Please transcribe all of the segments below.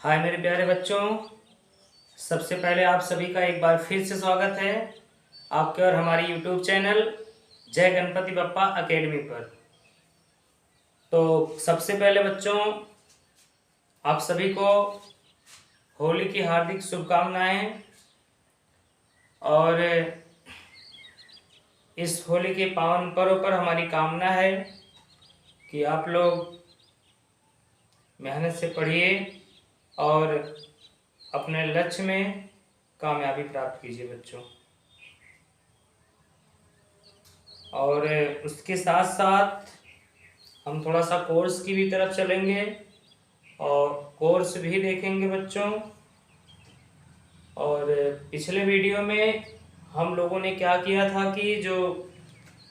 हाय मेरे प्यारे बच्चों, सबसे पहले आप सभी का एक बार फिर से स्वागत है आपके और हमारी यूट्यूब चैनल जय गणपति बप्पा एकेडमी पर। तो सबसे पहले बच्चों, आप सभी को होली की हार्दिक शुभकामनाएं। और इस होली के पावन पर्व पर हमारी कामना है कि आप लोग मेहनत से पढ़िए और अपने लक्ष्य में कामयाबी प्राप्त कीजिए बच्चों। और उसके साथ साथ हम थोड़ा सा कोर्स की भी तरफ चलेंगे और कोर्स भी देखेंगे बच्चों। और पिछले वीडियो में हम लोगों ने क्या किया था कि जो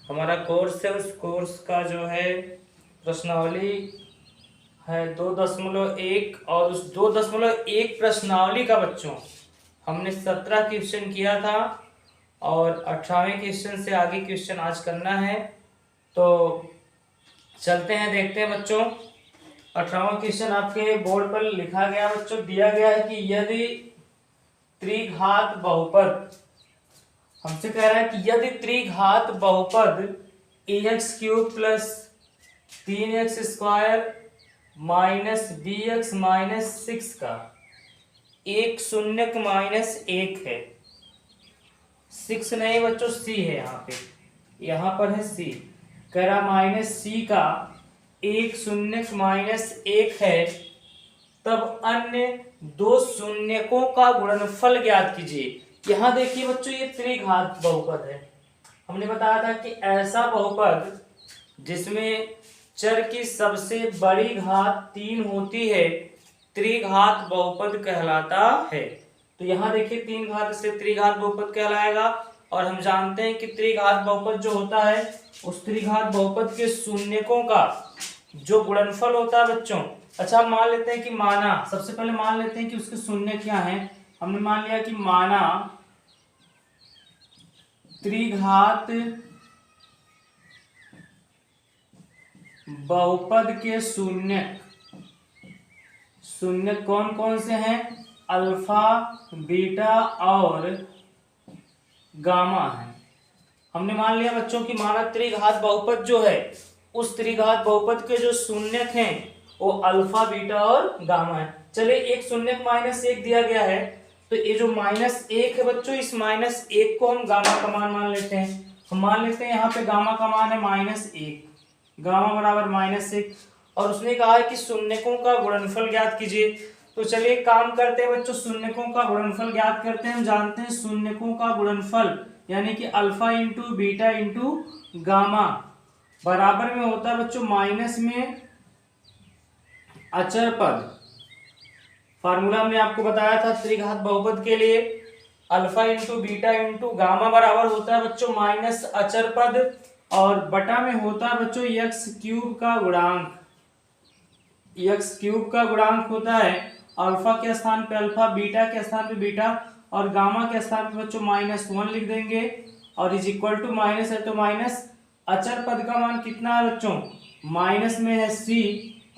हमारा कोर्स है उस कोर्स का जो है प्रश्नावली है 2.1 और उस 2.1 प्रश्नावली का बच्चों हमने 17 क्वेश्चन किया था और 18वें क्वेश्चन से आगे क्वेश्चन आज करना है। तो चलते हैं, देखते हैं बच्चों। 18वां क्वेश्चन आपके बोर्ड पर लिखा गया बच्चों, दिया गया है कि यदि त्रिघात बहुपद, हमसे कह रहा है कि यदि त्रिघात बहुपद ax³ plus 3x² minus bx minus 6 का एक शून्यक माइनस 1 है। 6 नहीं बच्चों, c है यहाँ पर है c। कह रहा माइनस c का एक शून्यक माइनस 1 है, तब अन्य दो शून्यकों का गुणनफल ज्ञात कीजिए। यहाँ देखिए बच्चों, ये त्रिघात बहुपद है। हमने बताया था कि ऐसा बहुपद जिसमें चर की सबसे बड़ी घात 3 होती है त्रिघात बहुपद कहलाता है। तो यहाँ देखिए 3 घात से त्रिघात बहुपद कहलाएगा। और हम जानते हैं कि त्रिघात बहुपद जो होता है उस त्रिघात बहुपद के शून्यकों का जो गुणनफल होता है बच्चों, अच्छा हम मान लेते हैं कि माना, सबसे पहले मान लेते हैं कि उसके शून्य क्या हैं। हमने मान लिया कि माना त्रिघात बहुपद के शून्यक कौन कौन से हैं? अल्फा, बीटा और गामा है। हमने मान लिया बच्चों कि माना त्रिघात बहुपद जो है उस त्रिघात बहुपद के जो शून्यक हैं वो अल्फा, बीटा और गामा है। चलिए एक शून्यक माइनस 1 दिया गया है, तो ये जो माइनस 1 है बच्चों, इस माइनस 1 को हम गामा का मान मान लेते हैं। हम मान लेते हैं यहाँ पे गामा का मान है -1, गामा बराबर -1। और उसने कहा है कि शून्यकों का गुणनफल ज्ञात कीजिए। तो चलिए काम करते हैं बच्चों, शून्यकों का गुणनफल ज्ञात करते हैं। हम जानते हैं शून्यकों का गुणनफल यानी कि alpha into beta into gamma बराबर में होता है बच्चों माइनस में अचर पद। फार्मूला हमने आपको बताया था त्रिघात बहुपद के लिए, alpha into beta into gamma बराबर होता है बच्चों माइनस अचर पद और बटा में होता है बच्चों x³ का गुणांक। x³ का गुणांक होता है अल्फा के स्थान पे अल्फा, बीटा के स्थान पे बीटा और गामा के स्थान पे बच्चों -1 लिख देंगे। और इज इक्वल टू माइनस है तो माइनस अचर पद का मान कितना है बच्चों, माइनस में है c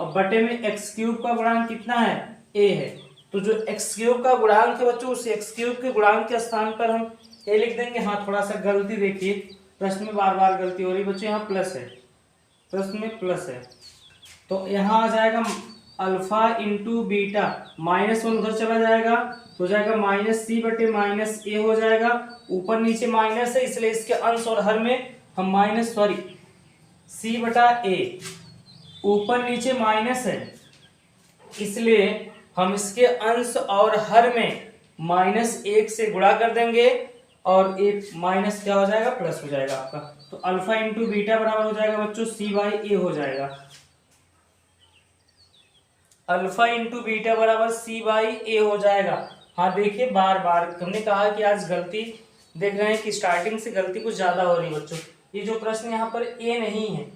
और बटे में x³ का गुणांक कितना है, a है। तो जो x³ का गुणांक है बच्चों, उस x³ के गुणांक के स्थान पर हम a लिख देंगे। हाँ थोड़ा सा गलती देखिए, प्रश्न में बार बार गलती हो रही बच्चों, यहाँ प्लस है, प्रश्न में प्लस है। तो यहाँ आ जाएगा अल्फा इंटू बीटा, -1 उधर चला जाएगा तो हो जाएगा -c बटे -a हो जाएगा। ऊपर नीचे माइनस है इसलिए इसके अंश और हर में हम c बटा a, ऊपर नीचे माइनस है इसलिए हम इसके अंश और हर में -1 से गुणा कर देंगे और एक माइनस क्या हो जाएगा, प्लस हो जाएगा आपका। तो अल्फा इंटू बीटा बराबर हो जाएगा बच्चों c/a हो जाएगा। अल्फा इंटू बीटा बराबर c/a हो जाएगा। हाँ देखिए बार बार हमने कहा कि आज गलती देख रहे हैं कि स्टार्टिंग से गलती कुछ ज्यादा हो रही बच्चों। ये जो प्रश्न यहाँ पर a नहीं है,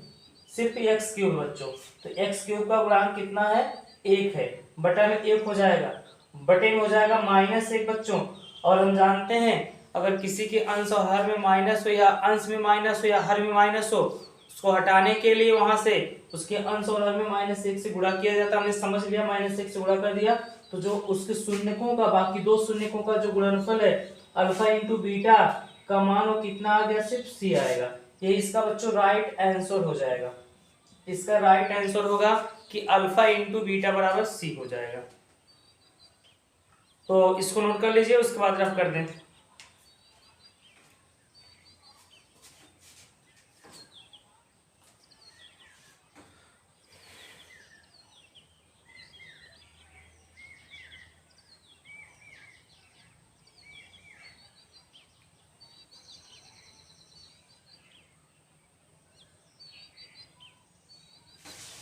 सिर्फ x³ बच्चों। तो x³ का गुणांक कितना है, 1 है, बटा में 1 हो जाएगा, बटे में हो जाएगा -1 बच्चों। और हम जानते हैं अगर किसी के अंश और हर में माइनस हो या अंश में माइनस हो या हर में माइनस हो, उसको हटाने के लिए वहां से उसके अंश और हर में -1 से गुणा किया जाता है। हमने समझ लिया, -1 से गुणा कर दिया तो जो उसके शून्यकों का, बाकी दो शून्यकों का जो गुणनफल है अल्फा इंटू बीटा का मान वो कितना आ गया, सिर्फ सी आएगा। ये इसका बच्चों राइट आंसर हो जाएगा। इसका राइट आंसर होगा कि अल्फा इंटू बीटा बराबर सी हो जाएगा। तो इसको नोट कर लीजिए, उसके बाद रफ कर दें।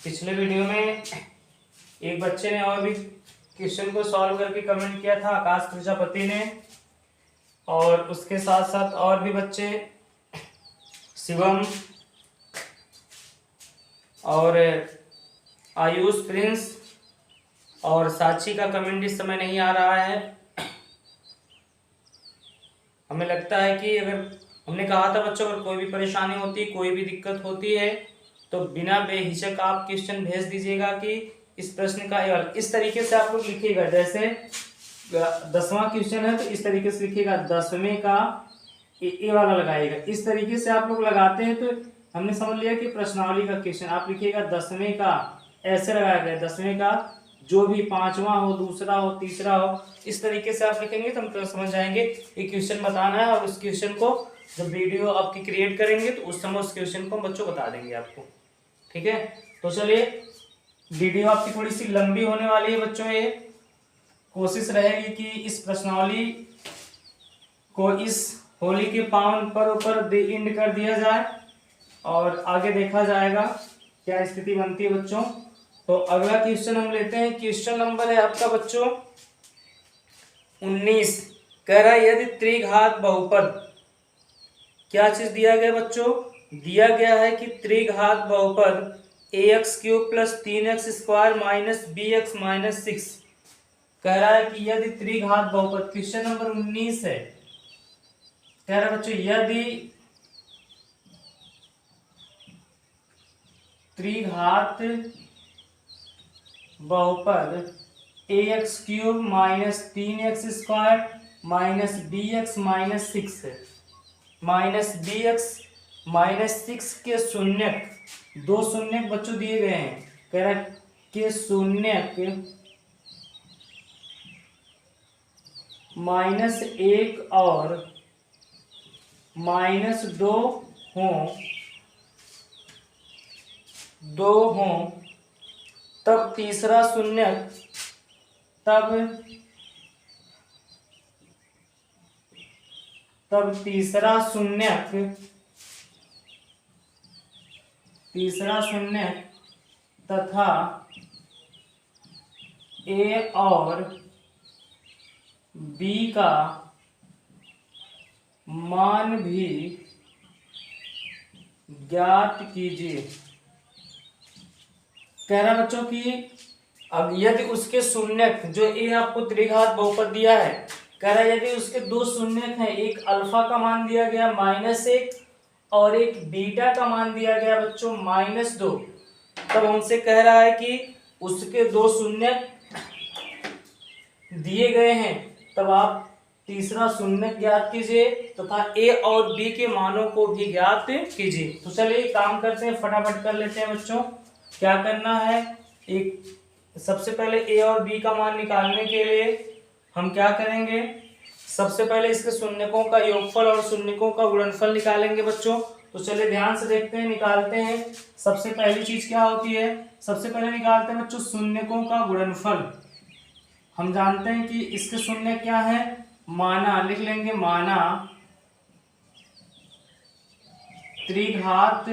पिछले वीडियो में एक बच्चे ने और भी क्वेश्चन को सॉल्व करके कमेंट किया था, आकाश प्रजापति ने, और उसके साथ साथ और भी बच्चे शिवम और आयुष प्रिंस और साक्षी का कमेंट इस समय नहीं आ रहा है। हमें लगता है कि अगर हमने कहा था बच्चों, अगर कोई भी परेशानी होती, कोई भी दिक्कत होती है तो बिना बेहिचक आप क्वेश्चन भेज दीजिएगा कि इस प्रश्न का इस तरीके से आप लोग लिखिएगा। जैसे 10वां क्वेश्चन है तो इस तरीके से लिखिएगा, 10वें का ए वाला लगाइएगा। इस तरीके से आप लोग लगाते हैं तो हमने समझ लिया कि प्रश्नावली का क्वेश्चन आप लिखिएगा। 10वें का ऐसे लगाया गया, 10वें का जो भी 5वां हो, दूसरा हो, तीसरा हो, इस तरीके से आप लिखेंगे तो हम तो समझ जाएंगे ये क्वेश्चन बताना है। और उस क्वेश्चन को जब वीडियो आपकी क्रिएट करेंगे तो उस समय उस क्वेश्चन को बच्चों बता देंगे आपको। ठीक है, तो चलिए, वीडियो आपकी थोड़ी सी लंबी होने वाली है बच्चों। ये कोशिश रहेगी कि इस प्रश्नावली को इस होली के पावन पर्व पर एंड कर दिया जाए और आगे देखा जाएगा क्या स्थिति बनती है बच्चों। तो अगला क्वेश्चन हम लेते हैं। क्वेश्चन नंबर है आपका बच्चों 19। कह रहा है यदि त्रिघात बहुपद, क्या चीज दिया गया बच्चों, दिया गया है कि त्रिघात बहुपद ax³ + 3x² - bx - 6। कह रहा है कि यदि त्रिघात बहुपद, क्वेश्चन नंबर 19 है। कह रहा है बच्चों यदि त्रिघात बहुपद ax³ - 3x² - bx - 6 है, -bx - 6 के शून्यक, दो शून्यक बच्चों दिए गए हैं। कह रहा के शून्यक -1 और -2 हों, तब तीसरा शून्यक, तब तीसरा शून्यक तथा a और b का मान भी ज्ञात कीजिए। कह रहा बच्चों कि अब यदि उसके शून्यक, जो a आपको त्रिघात बहुपद दिया है, कह रहा है यदि उसके दो शून्यक हैं, एक अल्फा का मान दिया गया -1 और एक बीटा का मान दिया गया बच्चों -2, तब हमसे कह रहा है कि उसके दो शून्यक दिए गए हैं, तब आप तीसरा शून्यक ज्ञात कीजिए तथा a और b के मानों को भी ज्ञात कीजिए। तो चलिए काम करते हैं, फटाफट कर लेते हैं बच्चों। क्या करना है, एक सबसे पहले a और b का मान निकालने के लिए हम क्या करेंगे, सबसे पहले इसके शून्यकों का योगफल और शून्यकों का गुणनफल निकालेंगे बच्चों। तो चलिए ध्यान से देखते हैं, निकालते हैं। सबसे पहली चीज क्या होती है, सबसे पहले निकालते हैं बच्चों शून्यकों का गुणनफल। हम जानते हैं कि इसके शून्य क्या है, माना, लिख लेंगे माना त्रिघात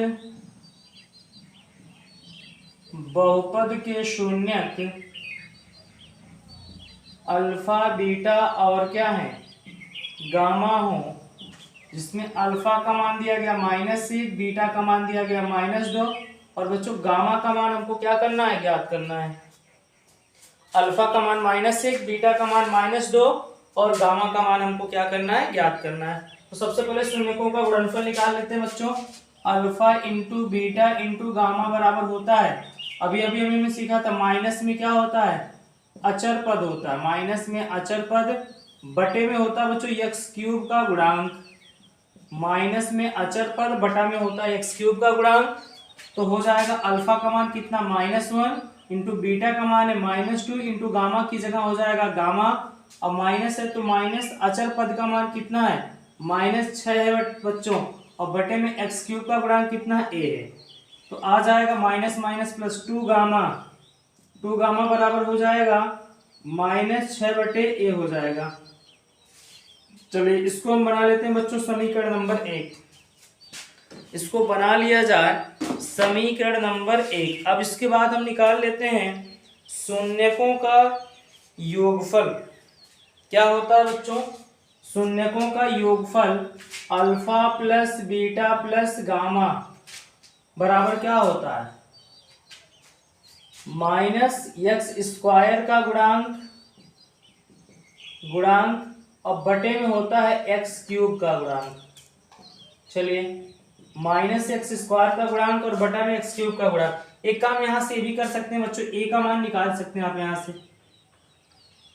बहुपद के शून्यक अल्फा, बीटा और क्या है, गामा हो, जिसमें अल्फा का मान दिया गया -1, बीटा का मान दिया गया -2 और बच्चों गामा का मान हमको क्या करना है, ज्ञात करना है। अल्फा का मान -1, बीटा का मान -2 और गामा का मान हमको क्या करना है, ज्ञात करना है। तो सबसे पहले शून्यकों का गुणनफल निकाल लेते हैं बच्चों। Alpha into beta into gamma बराबर होता है, अभी अभी हमने सीखा था माइनस में क्या होता है, अचर पद होता है, माइनस में अचर पद बटे में होता है बच्चों एक्स क्यूब का गुणांक, माइनस में अचर पद बटा में होता है एक्स क्यूब का गुणांक। तो हो जाएगा अल्फा का मान कितना -1 इंटू बीटा का मान है -2 इंटू गामा की जगह हो जाएगा गामा, और माइनस है तो माइनस अचर पद का मान कितना है -6 है बच्चों, और बटे में एक्स क्यूब का गुणांक कितना ए है, तो आ जाएगा minus minus plus 2 gamma, 2 gamma बराबर हो जाएगा -6 बटे ए हो जाएगा। चलिए इसको हम बना लेते हैं बच्चों समीकरण नंबर 1, इसको बना लिया जाए समीकरण नंबर 1। अब इसके बाद हम निकाल लेते हैं शून्यकों का योगफल। क्या होता है बच्चों, शून्यकों का योगफल alpha plus beta plus gamma बराबर क्या होता है -x² का गुणांक और बटे में होता है x³ का गुणांक। चलिए -x² का गुणांक और बटा में x³ का गुणांक। एक काम यहां से भी कर सकते हैं बच्चों, a का मान निकाल सकते हैं आप, यहां से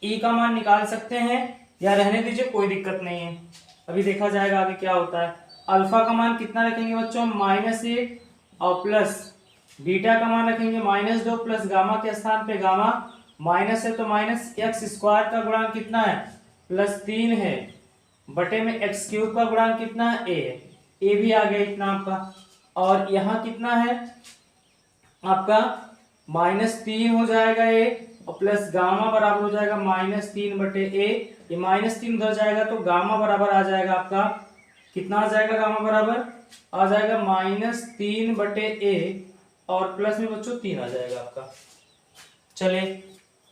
a का मान निकाल सकते हैं या रहने दीजिए कोई दिक्कत नहीं है, अभी देखा जाएगा आगे क्या होता है। अल्फा का मान कितना रखेंगे बच्चों -1 और प्लस बीटा का मान रखेंगे -2 प्लस गामा के स्थान पे गामा माइनस है तो -x² का गुणांक कितना है +3 है, बटे में x³ का गुणांक कितना है a है, ए भी आ गया इतना आपका, और यहाँ कितना है आपका -3 हो जाएगा ए और प्लस गामा बराबर हो जाएगा -3 बटे ए, ये -3 उधर जाएगा तो गामा बराबर आ जाएगा आपका कितना आ जाएगा, गामा बराबर आ जाएगा -3 बटे ए और प्लस में बच्चों 3 आ जाएगा आपका। चलिए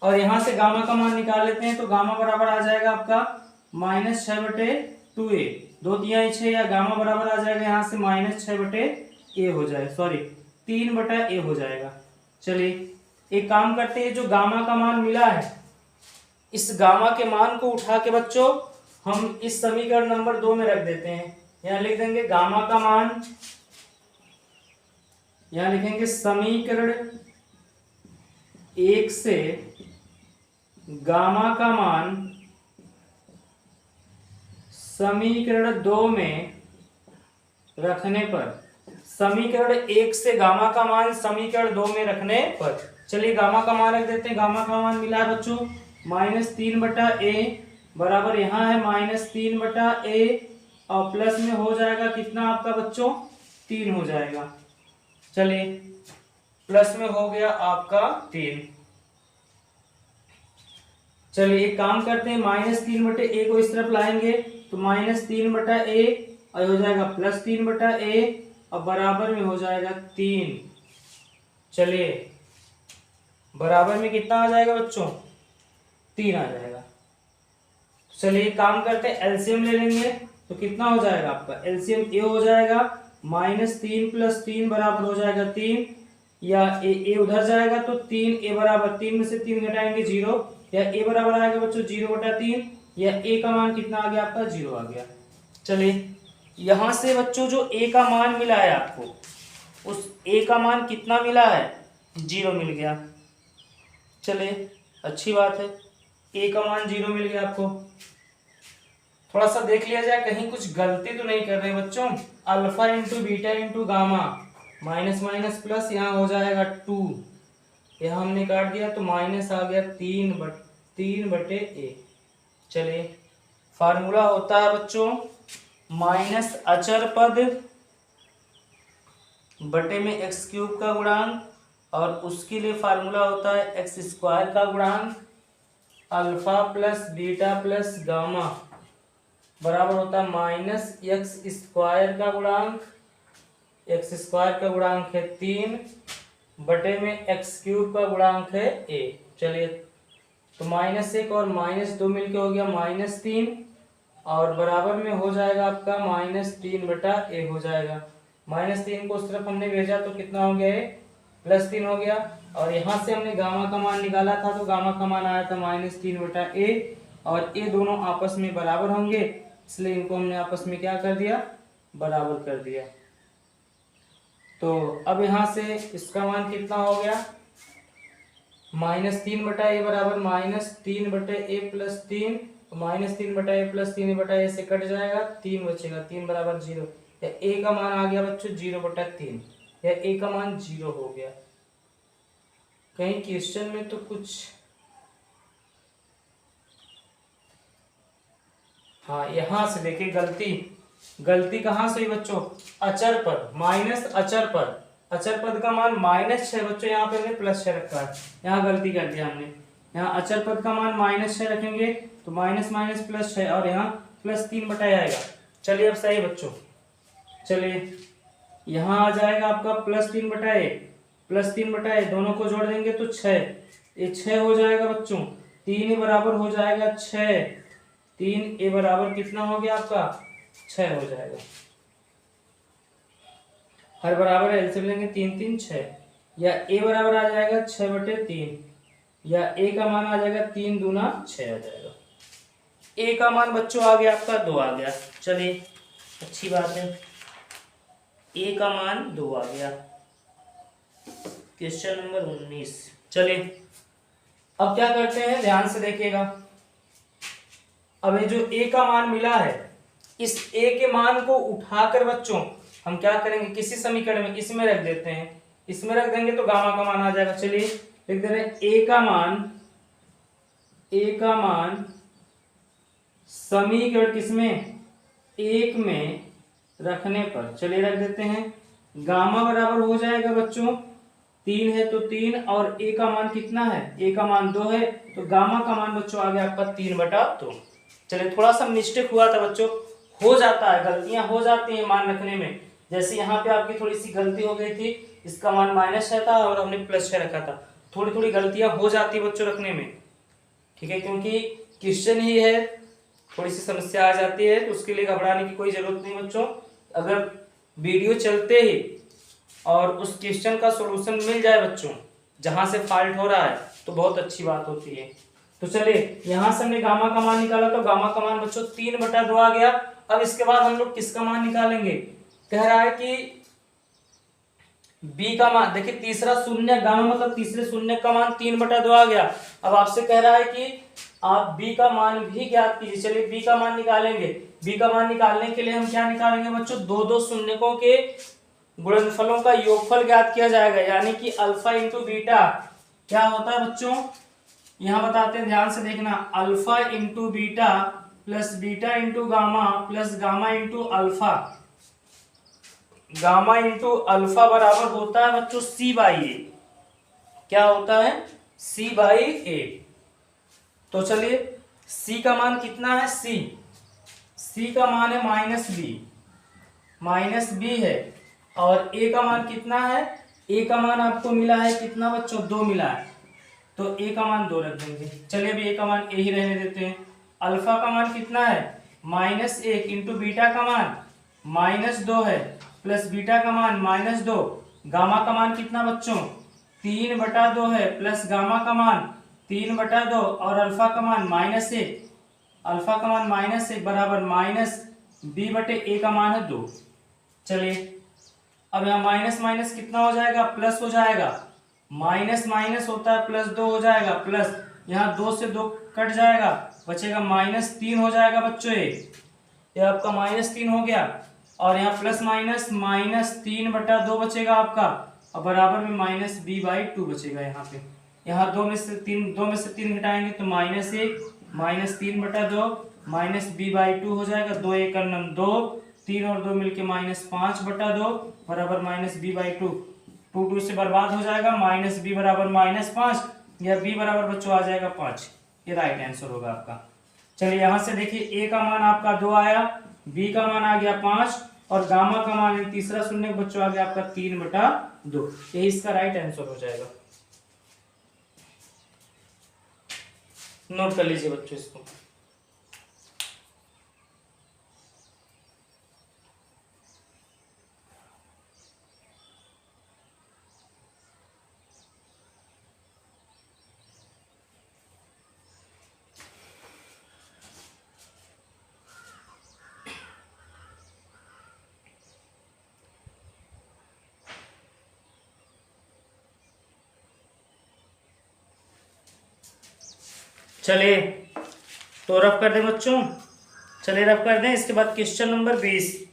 और यहाँ से गामा का मान निकाल लेते हैं, तो गामा बराबर आ जाएगा आपका -6 बटे 2a, 2 तिहाई 6 या गामा बराबर आ जाएगा यहाँ से -6 बटे ए हो जाएगा, सॉरी 3 बटा ए हो जाएगा। चलिए एक काम करते हैं, जो गामा का मान मिला है इस गामा के मान को उठा के बच्चों हम इस समीकरण नंबर 2 में रख देते हैं। यहाँ लिख देंगे गामा का मान, यहाँ लिखेंगे समीकरण 1 से गामा का मान समीकरण 2 में रखने पर, समीकरण 1 से गामा का मान समीकरण 2 में रखने पर। चलिए गामा का मान रख देते हैं, गामा का मान मिला है बच्चों -3 बटा ए बराबर यहाँ है -3 बटा ए और प्लस में हो जाएगा कितना आपका बच्चों 3 हो जाएगा। चलिए प्लस में हो गया आपका 3। चलिए एक काम करते हैं, -3 बटे ए को इस तरफ लाएंगे तो -3 बटा ए और हो जाएगा +3 बटा ए और बराबर में हो जाएगा 3। चलिए बराबर में कितना आ जाएगा बच्चों 3 आ जाएगा। चलिए काम करते हैं एलसीएम ले लेंगे तो कितना हो जाएगा आपका एलसीएम ए हो जाएगा -3 + 3 बराबर हो जाएगा 3, या ए उधर जाएगा तो 3 ए बराबर 3 में से 3 घटाएंगे 0, या ए बराबर आएगा बच्चों 0 बटा 3, या ए का मान कितना आ गया आपका 0 आ गया। चलिए यहां से बच्चों जो ए का मान मिला है आपको, उस ए का मान कितना मिला है 0 मिल गया। चलिए अच्छी बात है, ए का मान 0 मिल गया आपको। थोड़ा सा देख लिया जाए कहीं कुछ गलती तो नहीं कर रहे बच्चों। Alpha into beta into gamma minus minus plus यहाँ हो जाएगा 2, यहाँ हमने काट दिया तो माइनस आ गया 3 बटे ए। चलिए फार्मूला होता है बच्चों माइनस अचर पद बटे में x³ का गुणांक, और उसके लिए फार्मूला होता है x² का गुणांक alpha plus beta plus gamma बराबर होता है -x² का गुणांक, x² का गुणांक है 3 बटे में x³ का गुणांक है a। चलिए तो -1 और -2 मिलके हो गया -3 और बराबर में हो जाएगा आपका -3 बटा a हो जाएगा। -3 को उस तरफ हमने भेजा तो कितना हो गया +3 हो गया, और यहाँ से हमने गामा का मान निकाला था तो गामा का मान आया था -3 बटा a, और ये दोनों आपस में बराबर होंगे इसलिए इनको हमने आपस में क्या कर दिया बराबर कर दिया। तो अब यहाँ से इसका मान कितना हो गया, -3/a बराबर -3/a+3, -3/a+3/a से कट जाएगा, 3 बचेगा, 3 बराबर 0, या a का मान आ गया बच्चों 0/3, या a का मान 0 हो गया। कहीं क्वेश्चन में तो कुछ, हाँ यहाँ से देखिए गलती कहाँ से हुई बच्चों, अचर पर, माइनस अचर पर, अचर पद का मान -6 बच्चों, यहाँ पे हमने +6 रखा है, यहाँ गलती कर दिया हमने। यहाँ अचर पद का मान -6 रखेंगे तो माइनस माइनस +6, और यहाँ +3 आएगा। चलिए अब सही बच्चों, चलिए यहाँ आ जाएगा आपका +3/a दोनों को जोड़ देंगे तो 6, ये 6 हो जाएगा बच्चों, 3 बराबर हो जाएगा 6, 3a बराबर कितना हो गया आपका 6 हो जाएगा। हर बराबर एलसीएम लेंगे, 3 3 6, या a बराबर आ जाएगा 6/3, या a का मान आ जाएगा 3 दूना 6 आ जाएगा। a का मान बच्चों आ गया आपका 2 आ गया। चलिए अच्छी बात है, a का मान 2 आ गया। Question number 19। चलिए अब क्या करते हैं, ध्यान से देखिएगा। अब ये जो a का मान मिला है, इस a के मान को उठाकर बच्चों हम क्या करेंगे, किसी समीकरण में इसमें रख देते हैं, इसमें रख देंगे तो गामा का मान आ जाएगा। चलिए लिख दे रहे हैं a का मान समीकरण किसमें, 1 में रखने पर, चलिए रख देते हैं, गामा बराबर हो जाएगा बच्चों 3 है तो 3, और a का मान कितना है, a का मान 2 है, तो गामा का मान बच्चों आ गया आपका 3/2। चलिए थोड़ा सा मिस्टेक हुआ था बच्चों, हो जाता है, गलतियां हो जाती हैं मान रखने में। जैसे यहाँ पे आपकी थोड़ी सी गलती हो गई थी, इसका मान -6 था और हमने +6 रखा था। थोड़ी थोड़ी गलतियां हो जाती है बच्चों रखने में, ठीक है, क्योंकि क्वेश्चन ही है, थोड़ी सी समस्या आ जाती है, तो उसके लिए घबराने की कोई जरूरत नहीं बच्चों। अगर वीडियो चलते ही और उस क्वेश्चन का सॉल्यूशन मिल जाए बच्चों, जहां से फॉल्ट हो रहा है, तो बहुत अच्छी बात होती है। तो चलिए यहाँ से हमने गामा का मान निकाला, तो गामा का मान बच्चों 3/2 आ गया। अब इसके बाद हम लोग किसका मान निकालेंगे, कह रहा है कि b का मान, देखिए तीसरा शून्य, गामा मतलब तीसरे शून्य का मान 3/2 आ गया। अब आपसे कह रहा है कि आप b का मान भी ज्ञात कीजिए। चलिए b का मान निकालेंगे। b का मान निकालने के लिए हम क्या निकालेंगे बच्चों, दो शून्यकों के गुणनफलों का योगफल ज्ञात किया जाएगा, यानी कि अल्फा इंटू बीटा क्या होता है बच्चों, यहाँ बताते हैं, ध्यान से देखना, alpha into beta plus beta into gamma plus gamma into alpha, gamma into alpha बराबर होता है बच्चों c/a। क्या होता है, c/a। तो चलिए c का मान कितना है, c का मान है -b है, और a का मान कितना है, a का मान आपको मिला है कितना बच्चों, 2 मिला है, तो a का मान 2 रख देंगे। चलिए अभी a का मान a ही रहने देते हैं। अल्फा का मान कितना है, -1 इंटू बीटा का मान -2 है, प्लस बीटा का मान -2, गामा का मान कितना बच्चों 3/2 है, प्लस गामा का मान 3/2, और अल्फा का मान -1, अल्फा का मान -1 बराबर -b/a का मान है 2। चलिए अब यहाँ माइनस माइनस कितना हो जाएगा, प्लस हो जाएगा, माइनस माइनस होता है प्लस 2 हो जाएगा, प्लस यहाँ 2 से 2 कट जाएगा, बचेगा -3 हो जाएगा बच्चों, ये आपका -3 हो गया, और यहाँ प्लस माइनस -3/2 बचेगा आपका, और बराबर में -b/2 बचेगा। यहाँ पे यहाँ 2 में से 3 घटाएंगे तो -1 -3/2 -b/2 हो जाएगा, 2 1 2, 3 और 2 मिलके -5/2 बराबर -b/2, 2 से बर्बाद हो जाएगा, -b बराबर -5, या b बराबर बच्चों आ जाएगा 5। ये राइट आंसर होगा आपका। चलिए यहाँ से देखिए a का मान आपका 2 आया, b का मान आ गया 5, और गामा का मान तीसरा शून्य बच्चों आ गया आपका 3/2। यही इसका राइट आंसर हो जाएगा। नोट कर लीजिए बच्चों इसको। चलिए तो रफ कर दें बच्चों, चलिए रफ कर दें। इसके बाद क्वेश्चन नंबर 20,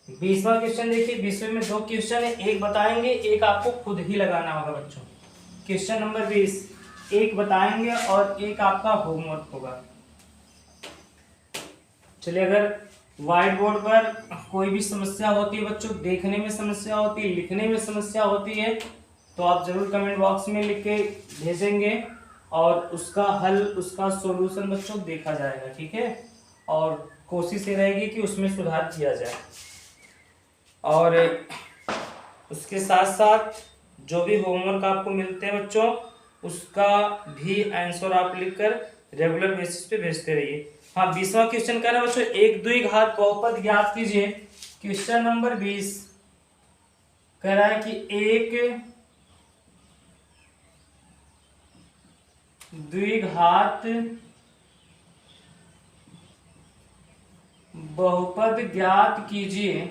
20वां क्वेश्चन देखिए। 20वें में 2 क्वेश्चन है, एक बताएंगे एक आपको खुद ही लगाना होगा बच्चों। क्वेश्चन नंबर 20, एक बताएंगे और एक आपका होमवर्क होगा। चलिए, अगर व्हाइट बोर्ड पर कोई भी समस्या होती है बच्चों, देखने में समस्या होती है, लिखने में समस्या होती है, तो आप जरूर कमेंट बॉक्स में लिख के भेजेंगे और उसका हल, उसका सॉल्यूशन बच्चों देखा जाएगा, ठीक है। और कोशिश ये रहेगी कि उसमें सुधार किया जाए। और उसके साथ साथ जो भी होमवर्क आपको मिलते हैं बच्चों, उसका भी आंसर आप लिखकर रेगुलर बेसिस पे भेजते रहिए। हाँ, 20वां क्वेश्चन कह रहा है बच्चों, एक द्विघात बहुपद ज्ञात कीजिए। क्वेश्चन नंबर 20 कह रहा है कि एक द्विघात बहुपद ज्ञात कीजिए।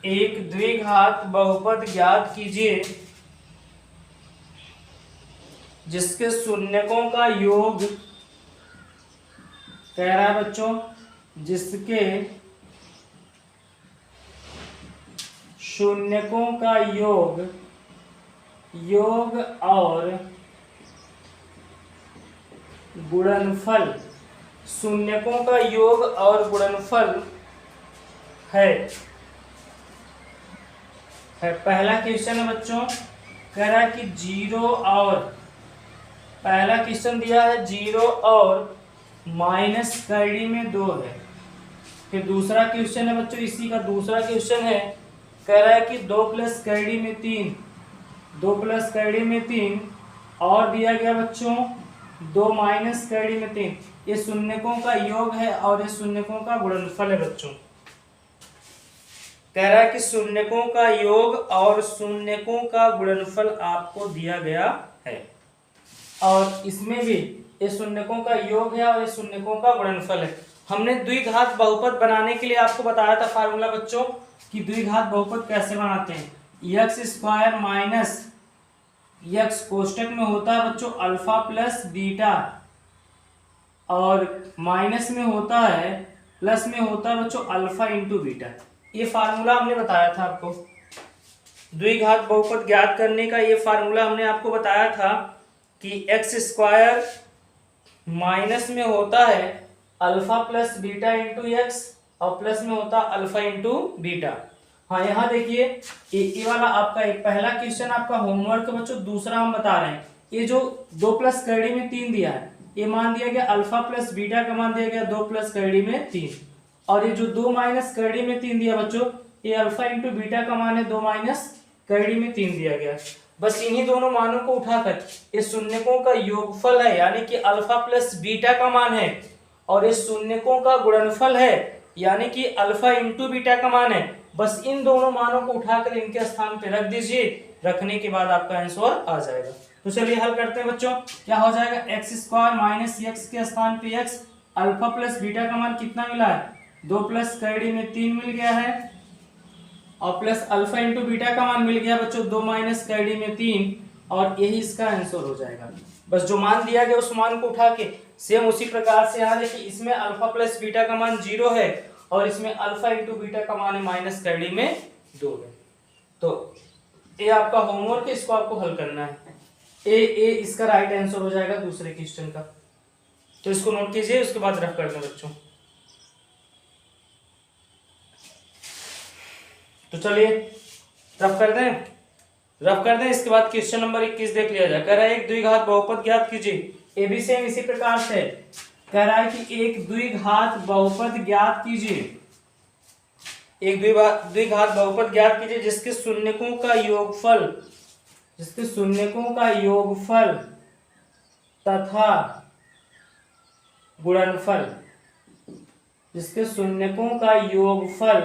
एक द्विघात बहुपद ज्ञात कीजिए जिसके शून्यकों का योग, कह रहा है बच्चों, जिसके शून्यकों का योग और गुणनफल, शून्यकों का योग और गुणनफल है। पहला क्वेश्चन है बच्चों, कह रहा है कि 0 और, पहला क्वेश्चन दिया है 0 और माइनस कैडी में 2 है। फिर दूसरा क्वेश्चन है बच्चों, इसी का दूसरा क्वेश्चन है, कह रहा है कि 2 प्लस कैडी में 3, 2 प्लस कैडी में 3 और दिया गया बच्चों 2 माइनस कैडी में 3। ये शून्यकों का योग है और ये शून्यकों का गुणनफल है बच्चों। कह रहा है कि शून्यकों का योग और शून्यकों का गुणनफल आपको दिया गया है, और इसमें भी ये शून्यकों का योग है और ये शून्यकों का गुणनफल है। हमने द्विघात बहुपद बनाने के लिए आपको बताया था फार्मूला बच्चों कि द्विघात बहुपद कैसे बनाते हैं। एक्स स्क्वायर माइनस एक्स कोष्टक में होता है बच्चों अल्फा प्लस बीटा, और माइनस में होता है, प्लस में होता है बच्चों अल्फा इंटू बीटा। ये फार्मूला हमने बताया था आपको, द्विघात बहुपद ज्ञात करने का ये फार्मूला हमने आपको बताया था कि एक्स स्क्वायर माइनस में होता है alpha plus beta into x और प्लस में होता है अल्फा इंटू बीटा। हाँ, यहाँ देखिए ये वाला आपका एक पहला क्वेश्चन आपका होमवर्क बच्चों, दूसरा हम बता रहे हैं। ये जो 2 प्लस कैडी में 3 दिया है, ये मान दिया गया अल्फा प्लस बीटा का मान दिया गया 2 प्लस कैडी में 3, और ये जो 2 माइनस कैडी में 3 दिया बच्चों, ये अल्फा इंटू बीटा का मान है 2 माइनस कैडी में 3 दिया गया। बस इन्हीं दोनों मानों को उठाकर ये शून्यकों का योगफल है, यानी कि अल्फा प्लस बीटा का मान है, और ये शून्यकों का गुणनफल है, यानी कि अल्फा इंटू बीटा का मान है। बस इन दोनों मानों को उठाकर इनके स्थान पे रख दीजिए, रखने के बाद आपका आंसर आ जाएगा। तो चलिए हल करते हैं बच्चों। क्या हो जाएगा, एक्स स्क्वायर माइनस एक्स के स्थान पे एक्स, अल्फा प्लस बीटा का मान कितना मिला है 2 प्लस कैडी में 3 मिल गया है, और प्लस अल्फा इंटू बीटा का मान मिल गया बच्चों 2 माइनस कैडी में 3, और यही इसका आंसर हो जाएगा। बस जो मान दिया गया उस मान को उठा के सेम उसी प्रकार से यहाँ देखिए, इसमें अल्फा प्लस बीटा का मान 0 है और इसमें अल्फा इंटू बीटा का मान है माइनस कैडी में 2 है। तो ये आपका होमवर्क है, इसको आपको हल करना है। ए इसका राइट आंसर हो जाएगा दूसरे क्वेश्चन का। तो इसको नोट कीजिए, उसके बाद रफ कर दें बच्चों। तो चलिए रफ कर दें, रफ कर दें। इसके बाद क्वेश्चन नंबर 21 देख लिया जाए। कह रहा है एक द्विघात बहुपद ज्ञात कीजिए। ये भी सेम इसी प्रकार से कह रहा है कि एक द्विघात बहुपद ज्ञात कीजिए, एक द्विघात बहुपद ज्ञात कीजिए जिसके शून्यकों का योगफल, जिसके शून्यकों का योगफल तथा गुणनफल, जिसके शून्यकों का योगफल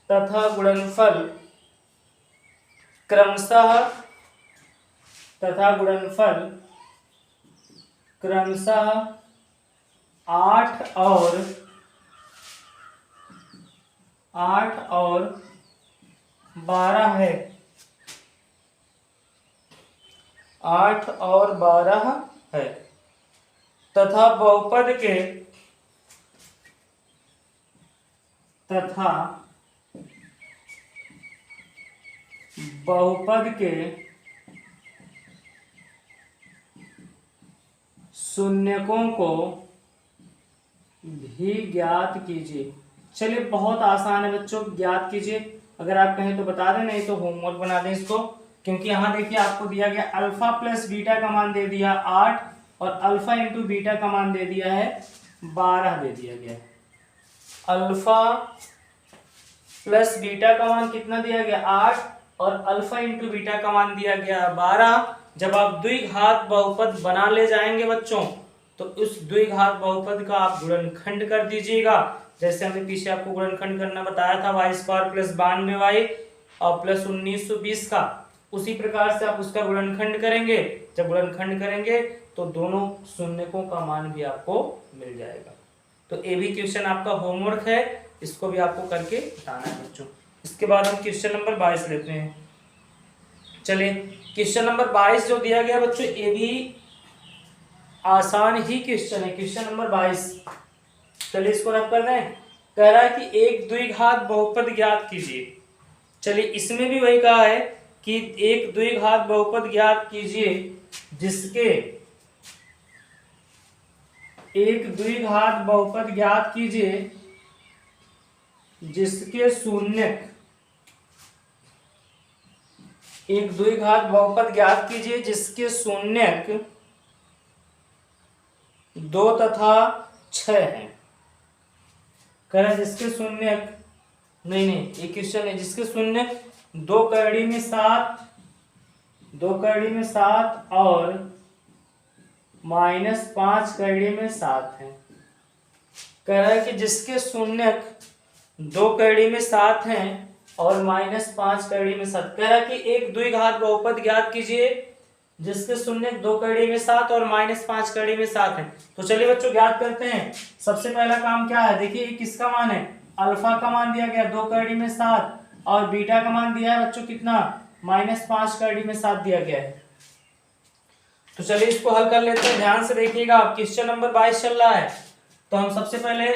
तथा गुणनफल क्रमशः क्रमशः 8 और 12 है। 8 और 12 है तथा बहुपद के शून्यकों को भी ज्ञात कीजिए। चलिए बहुत आसान है बच्चों, ज्ञात कीजिए। अगर आप कहें तो बता दें, नहीं तो होमवर्क बना दें इसको, क्योंकि यहाँ देखिए आपको दिया गया अल्फा प्लस बीटा का मान दे दिया 8 और अल्फा इंटू बीटा का मान दे दिया है 12 दे दिया गया। अल्फा प्लस बीटा का मान कितना दिया गया 8 और अल्फा इंटू बीटा का मान दिया गया 12। जब आप द्विघात बहुपद बना ले जाएंगे बच्चों तो उस द्विघात बहुपद का आप गुणनखंड कर दीजिएगा। जैसे हमने पीछे आपको गुणनखंड करना बताया था y स्क्वायर प्लस 92y और प्लस 1920 का, उसी प्रकार से आप उसका गुणनखंड करेंगे। जब गुणनखंड करेंगे तो दोनों शून्यकों का मान भी आपको मिल जाएगा। तो ये भी क्वेश्चन आपका होमवर्क है, इसको भी आपको करके बताना है बच्चों। इसके बाद हम क्वेश्चन नंबर 22 लेते हैं। चलिए क्वेश्चन नंबर 22 जो दिया गया बच्चों, ये भी आसान ही क्वेश्चन है। क्वेश्चन नंबर 22, चलिए इसको रख कर दें। कह रहा है कि एक द्विघात बहुपद ज्ञात कीजिए। चलिए इसमें भी वही कहा है कि एक द्विघात बहुपद ज्ञात कीजिए जिसके एक द्विघात बहुपद ज्ञात कीजिए जिसके शून्यक, एक द्विघात बहुपद ज्ञात कीजिए जिसके शून्यक 2 तथा 6 हैं। कह रहा है जिसके शून्यक, नहीं एक क्वेश्चन है जिसके शून्यक 2 कड़ी में 7 और -5 कड़ी में 7 है। कह रहा है कि जिसके शून्यक 2 कड़ी में 7 हैं और -5 कड़ी में 7। कह रहा है कि एक द्विघात बहुपद ज्ञात कीजिए जिसके शून्यक 2 कड़ी में 7 और -5 कड़ी में 7 है। तो चलिए बच्चों ज्ञात करते हैं। सबसे पहला काम क्या है, देखिए किसका मान है, अल्फा का मान दिया गया 2 कड़ी में 7 और बीटा का मान दिया है बच्चों कितना, -5 कड़ी में 7 दिया गया है। तो चलिए इसको हल कर लेते हैं। ध्यान से देखिएगा, आप क्वेश्चन नंबर 22 चल रहा है। तो हम सबसे पहले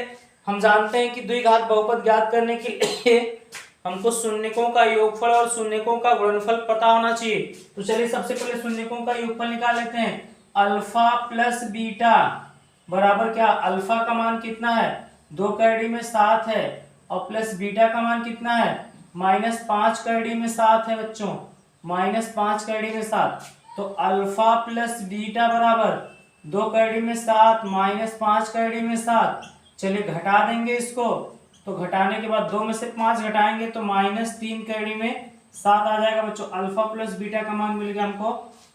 हम जानते हैं कि द्विघात बहुपद ज्ञात करने के लिए हमको शून्यकों का योगफल और शून्यकों का गुणनफल पता होना चाहिए। तो चलिए सबसे पहले शून्यकों का योगफल निकाल लेते हैं। अल्फा प्लस बीटा बराबर क्या, अल्फा का मान कितना है 2 कड़ी में 7 है और प्लस बीटा का मान कितना है -5 कड़ी में 7 है बच्चों, -5 कड़ी में 7। तो अल्फा प्लस बीटा बराबर 2 कड़ी में 7 -5 कड़ी में 7। चलिए घटा देंगे इसको, तो घटाने के बाद 2 में से 5 घटाएंगे तो -3 कड़ी में 7 आ जाएगा बच्चों। अल्फा प्लस बीटा का मान मिल गया हमको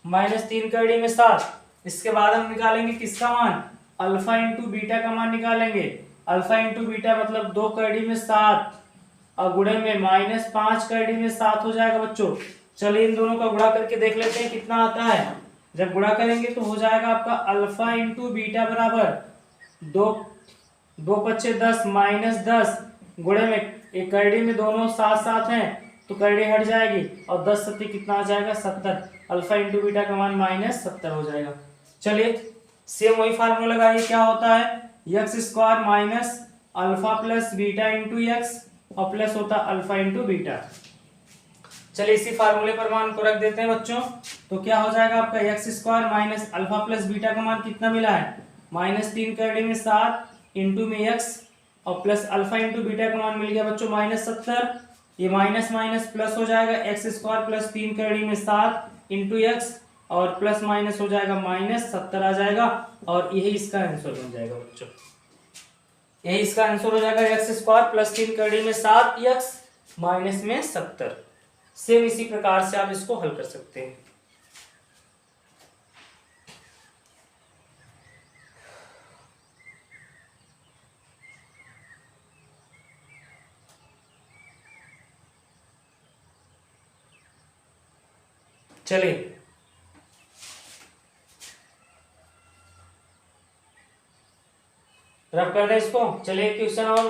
-3 कड़ी में 7। इसके बाद हम निकालेंगे किसका मान, अल्फा इंटू बीटा का मान निकालेंगे। अल्फा इंटू बीटा मतलब 2 कड़ी में 7 और गुणे में -5 कड़ी में 7 हो जाएगा बच्चों। चलिए इन दोनों का गुणा करके देख लेते हैं कितना आता है। जब गुणा करेंगे तो हो जाएगा आपका अल्फा इंटू बीटा बराबर 2 पच्चे 10 -10 गुणे में एक करड़ी में दोनों 7 हैं तो करड़ी हट जाएगी और 10 सत्ती कितना आ जाएगा 70। अल्फा इंटू बीटा का मान -70 हो जाएगा। चलिए सेम वही फार्मूला लगाइए, क्या होता है x square minus alpha plus beta into x और प्लस होता है अल्फा इंटू बीटा। चलिए इसी फार्मूले पर मान को रख देते हैं बच्चों। तो क्या हो जाएगा आपका x square minus alpha plus beta का मान कितना मिला है -3 कड़ी में 7 इंटू में x और प्लस अल्फा इंटू बीटा का मान मिल गया बच्चों -70। ये माइनस माइनस प्लस हो जाएगा, x स्क्वायर प्लस 3 कड़ी में 7 इंटू एक्स और प्लस माइनस हो जाएगा -70 आ जाएगा और यही इसका आंसर बन जाएगा बच्चों। यही इसका आंसर हो जाएगा x स्क्वायर प्लस 3 कड़ी में 7 x माइनस में 70। सेम इसी प्रकार से आप इसको हल कर सकते हैं। चलिए रब कर दें इसको। चलिए क्वेश्चन और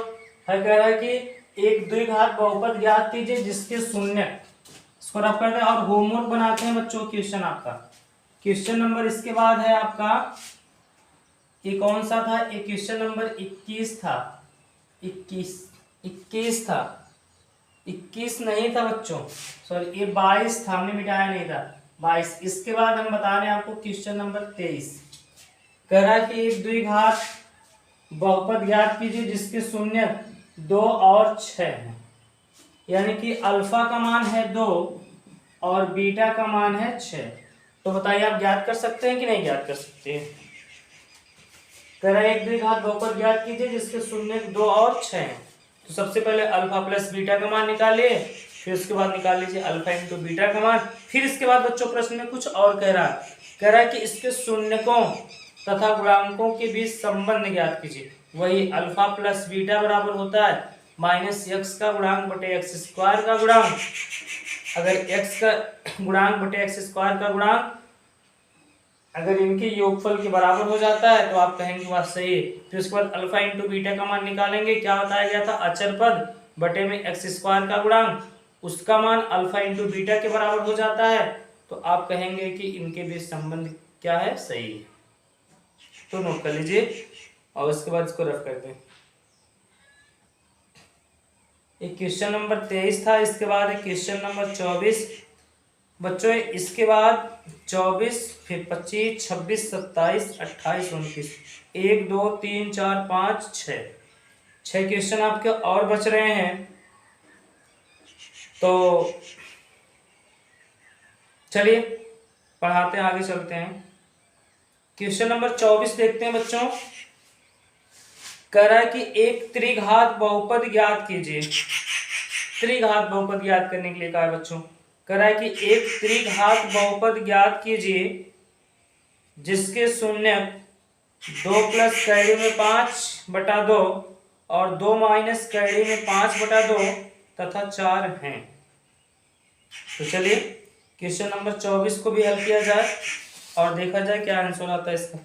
है, कह रहा है कि एक द्विघात बहुपद ज्ञात कीजिए जिसके शून्य, इसको रब कर दें और होमवर्क बनाते हैं बच्चों। क्वेश्चन आपका क्वेश्चन नंबर इसके बाद है आपका, ये कौन सा था, ये क्वेश्चन नंबर 21 था, 21 था, 21 नहीं था बच्चों, सॉरी ये 22 था, हमने मिटाया नहीं था, 22। इसके बाद हम बता रहे हैं आपको क्वेश्चन नंबर 23। कह रहा है कि एक द्विघात बहुपद ज्ञात कीजिए जिसके शून्य 2 और 6 है, यानी कि अल्फा का मान है 2 और बीटा का मान है 6। तो बताइए आप ज्ञात कर सकते हैं कि नहीं ज्ञात कर सकते हैं। कह रहा है एक द्विघात बहुपद ज्ञात कीजिए जिसके शून्य 2 और 6 है। तो सबसे पहले अल्फा प्लस बीटा का मान निकालिए, फिर उसके बाद निकाल लीजिए अल्फा इंटू बीटा का मान। फिर इसके बाद बच्चों प्रश्न में कुछ और कह रहा है कि इसके शून्यकों तथा गुणांकों के बीच संबंध ज्ञात कीजिए। वही अल्फा प्लस बीटा बराबर होता है माइनस एक्स का गुणांक बटे एक्स स्क्वायर का गुणांक। अगर एक्स का गुणांक बटे एक्स स्क्वायर का गुणांक अगर इनके योगफल के बराबर हो जाता है तो आप कहेंगे बात सही है। फिर उसके बाद अल्फा इंटू बीटा का मान निकालेंगे, क्या बताया गया था, अचर पद बटे में एक्स स्क्वायर का गुणांक, उसका मान अल्फा इंटू बीटा के बराबर हो जाता है, तो आप कहेंगे कि इनके बीच संबंध क्या है, सही है। तो नोट कर लीजिए और उसके बाद इसको रफ कर दें। एक क्वेश्चन नंबर 23 था, इसके बाद है क्वेश्चन नंबर 24 बच्चों। इसके बाद 24 फिर 25 26 27 28 29 1 2 3 4 5 6 क्वेश्चन आपके और बच रहे हैं। तो चलिए पढ़ाते हैं, आगे चलते हैं। क्वेश्चन नंबर 24 देखते हैं बच्चों। कह रहा है कि एक त्रिघात बहुपद ज्ञात कीजिए। त्रिघात बहुपद ज्ञात करने के लिए कहा है बच्चों। कह रहा है कि एक त्रिघात बहुपद ज्ञात कीजिए जिसके शून्य 2 प्लस कैडी में 5/2 और 2 माइनस कैडी में 5/2 तथा 4 हैं। तो चलिए क्वेश्चन नंबर 24 को भी हल किया जाए और देखा जाए क्या आंसर आता है इसका।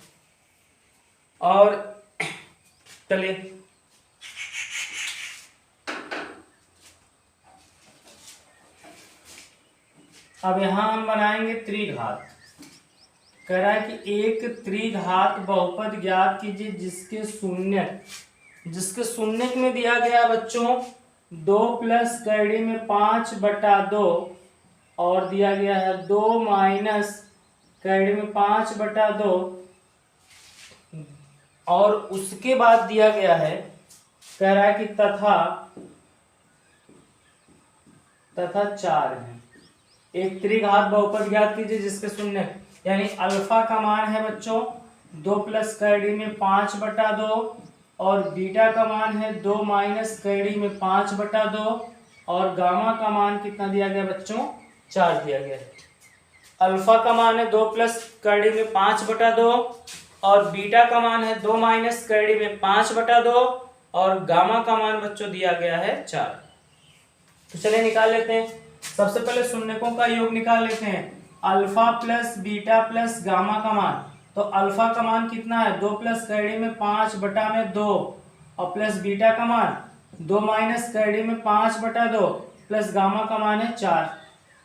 और चलिए अब यहां हम बनाएंगे त्रिघात। कह रहा है कि एक त्रिघात बहुपद ज्ञात कीजिए जिसके शून्य में दिया गया बच्चों 2 प्लस कैडी में 5/2 और दिया गया है 2 माइनस कैडी में 5/2 और उसके बाद दिया गया है, कह रहा है कि तथा 4 है। एक त्रिघात बहुपद ज्ञात कीजिए जिसके शून्य, यानी अल्फा का मान है बच्चों 2 प्लस कैडी में 5/2 और बीटा का मान है 2 माइनस कैडी में 5/2 और गामा का मान कितना दिया गया बच्चों, 4 दिया गया है। अल्फा का मान है 2 प्लस कैडी में 5/2 और बीटा का मान है 2 माइनस कैडी में 5/2 और गामा का मान बच्चों दिया गया है 4। तो चलिए निकाल लेते हैं। सबसे पहले शून्यकों का योग निकाल लेते हैं। Alpha plus beta plus gamma का मान, तो अल्फा का मान कितना है 2 प्लस कैडी में 5/2 और प्लस बीटा का मान 2 माइनस कैडी में 5/2 प्लस गामा का मान है 4।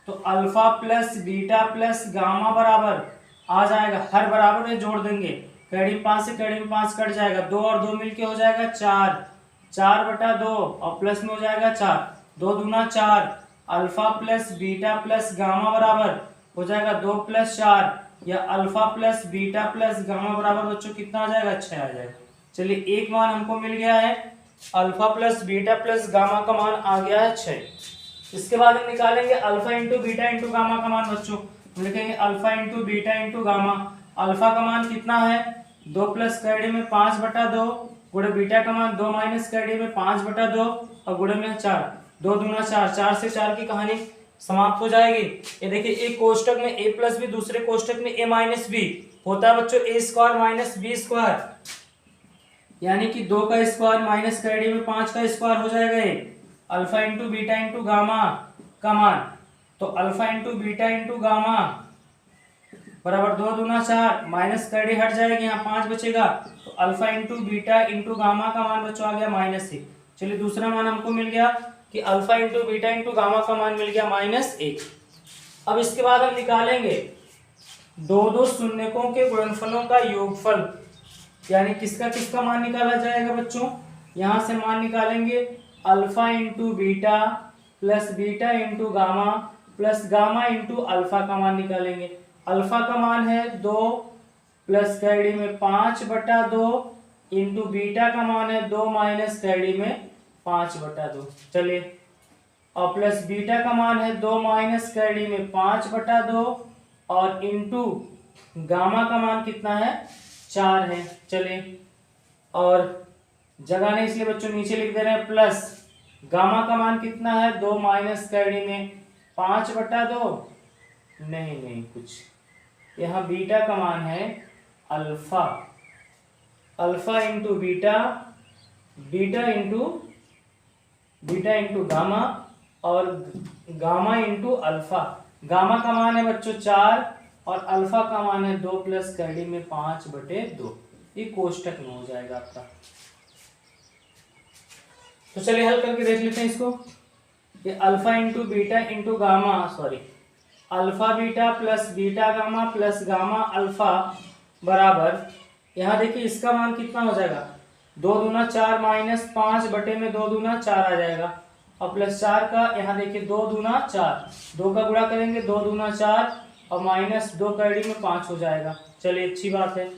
तो alpha plus beta plus gamma बराबर आ जाएगा, हर बराबर में जोड़ देंगे, कैडी 5 से कैडी में 5 कट जाएगा, 2 और 2 मिलके हो जाएगा 4/2 और प्लस में हो जाएगा 4, 2 दूना 4। Alpha plus beta plus gamma बराबर हो जाएगा 2 + 4 या alpha plus beta plus gamma बराबर बच्चों कितना आ जाएगा, 6 आ जाएगा। चलिए एक मान हमको मिल गया है, alpha plus beta plus gamma का मान आ गया है 6। इसके बाद हम निकालेंगे alpha into beta into gamma का मान बच्चों। हम लिखेंगे alpha into beta into gamma. Alpha का मान कितना है 2 प्लस कैडी में 5/2 गुणे बीटा का मान 2 माइनस कैडी में 5/2 और गुणे में 4, 2 दूना 4, 4 से 4 की कहानी समाप्त हो जाएगी। ये देखिए एक कोष्टक में a प्लस बी, दूसरे कोष्टक में a माइनस बी होता है बच्चों a square minus B square, यानी कि 2 का स्क्वायर माइनस कैडी में 5 का स्क्वायर हो जाएगा ये। Alpha into beta into gamma का मान, तो alpha into beta into gamma बराबर 2 दूना 4 माइनस कैडी हट जाएगी, यहाँ 5 बचेगा, तो alpha into beta into gamma का मान बच्चों आ गया -1। चलिए दूसरा मान हमको मिल गया कि alpha into beta into gamma का मान मिल गया -1। अब इसके बाद हम निकालेंगे दो दो शून्यकों के गुणनफलों का योगफल, यानी किसका किसका मान निकाला जाएगा बच्चों। यहां से मान निकालेंगे alpha into beta plus beta into gamma plus gamma into alpha का मान निकालेंगे। अल्फा का मान है 2 प्लस कैडी में 5/2 इंटू बीटा का मान है 2 माइनस कैडी में 5/2। चलिए, और प्लस बीटा का मान है 2 माइनस कैडी में 5/2 और इंटू गामा का मान कितना है 4 है। चलिए, और जगह नहीं इसलिए बच्चों नीचे लिख दे रहे हैं प्लस गामा का मान कितना है 2 माइनस कैडी में 5/2, नहीं कुछ, यहाँ बीटा का मान है alpha, alpha into beta, beta into gamma और गामा इंटू अल्फा। गामा का मान है बच्चों 4 और अल्फा का मान है 2 प्लस कैडी में 5/2। ये कोष्टक में हो जाएगा आपका। तो चलिए हल करके देख लेते हैं इसको। ये alpha into beta into gamma, sorry, alpha beta plus beta gamma plus gamma alpha बराबर, यहाँ देखिए इसका मान कितना हो जाएगा 2 दूना 4 माइनस 5/2 दूना 4 आ जाएगा और प्लस 4 का यहाँ देखिए 2 दूना 4, 2 का गुणा करेंगे 2 दूना 4 और माइनस 2 कैडी में 5 हो जाएगा। चलिए अच्छी बात है।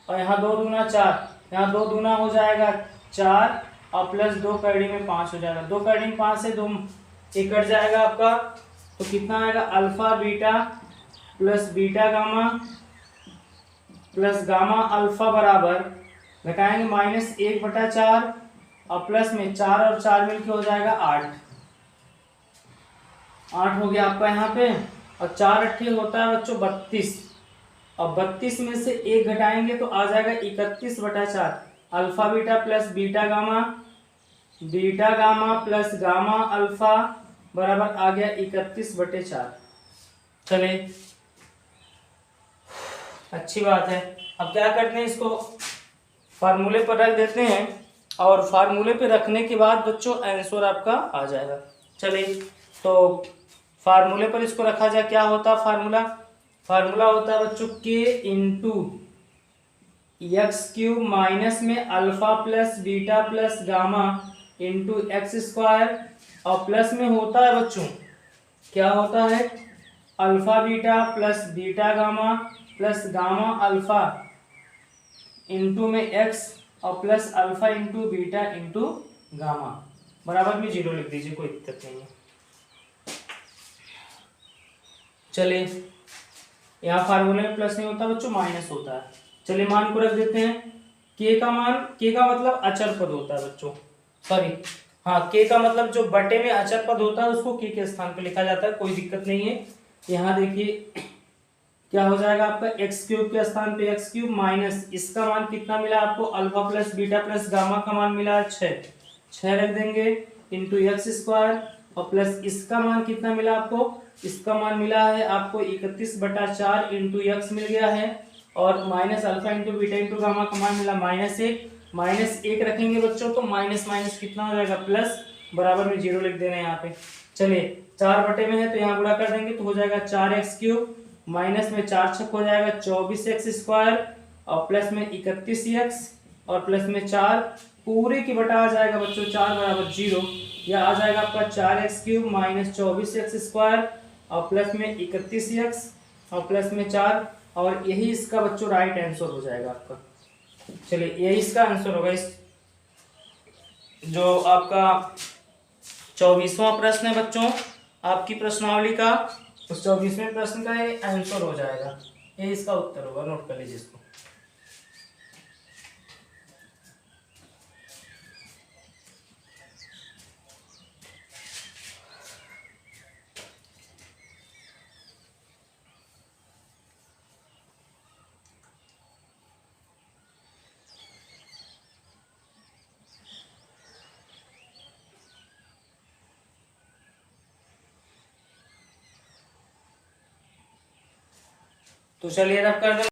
और यहाँ 2 दूना 4, यहाँ 2 दूना हो जाएगा 4 और प्लस 2 कैडी में 5 हो जाएगा। 2 कैडी में 5 से 2 एक कट जाएगा आपका, तो कितना आएगा alpha beta plus beta gamma plus gamma alpha बराबर, घटाएंगे -1/4 और प्लस में 4 और 4 मिलके हो जाएगा 8 हो गया आपका यहाँ पे। और 4 अट्ठे होता है बच्चों 32 और 32 में से 1 घटाएंगे तो आ जाएगा 31/4। Alpha beta plus beta gamma plus gamma alpha बराबर आ गया 31/4। चले अच्छी बात है। अब क्या करते हैं, इसको फार्मूले पर रख देते हैं और फार्मूले पे रखने के बाद बच्चों आंसर आपका आ जाएगा। चलिए, तो फार्मूले पर इसको रखा जाए। क्या होता है फार्मूला होता है बच्चों k इंटू x³ माइनस में alpha plus beta plus gamma into x² और प्लस में होता है बच्चों, क्या होता है alpha beta plus beta gamma plus gamma alpha into में x और plus alpha into beta into gamma बराबर में 0 लिख दीजिए, कोई दिक्कत नहीं है। चलिए, यहाँ फार्मूले में प्लस नहीं होता बच्चों, माइनस होता है। चलिए मान को रख देते हैं। k का मतलब अचर पद होता है बच्चों, सॉरी हाँ, k का मतलब जो बटे में अचर पद होता है उसको k के स्थान पर लिखा जाता है, कोई दिक्कत नहीं है। यहाँ देखिए क्या हो जाएगा आपका x³ के स्थान पे x³ माइनस इसका मान कितना मिला आपको alpha plus beta plus gamma का मान मिला 6 रख देंगे इंटू x² और प्लस इसका मान कितना मिला आपको, इसका मान मिला है आपको 31/4 इंटू x मिल गया है और minus alpha into beta into gamma का मान मिला -1 रखेंगे बच्चों तो माइनस माइनस कितना हो जाएगा प्लस, बराबर में 0 लिख देना है यहाँ पे। चलिए 4 बटे में है तो यहाँ गुणा कर देंगे तो हो जाएगा 4x³ माइनस में 4 छक हो जाएगा 24x² और प्लस में 31x और प्लस में 4 पूरे की बटा आ जाएगा बच्चों 4 बराबर 0। यह आ जाएगा आपका 4x³ माइनस 24x² और प्लस में 31x और प्लस में 4 और यही इसका बच्चों राइट आंसर हो जाएगा आपका। चलिए यही इसका आंसर होगा। इस जो आपका 24वां प्रश्न है बच्चों आपकी प्रश्नावली का, उस 24वें प्रश्न का ये आंसर हो जाएगा, ये इसका उत्तर होगा, नोट कर लीजिए इसको। तो चलिए रब कर दो।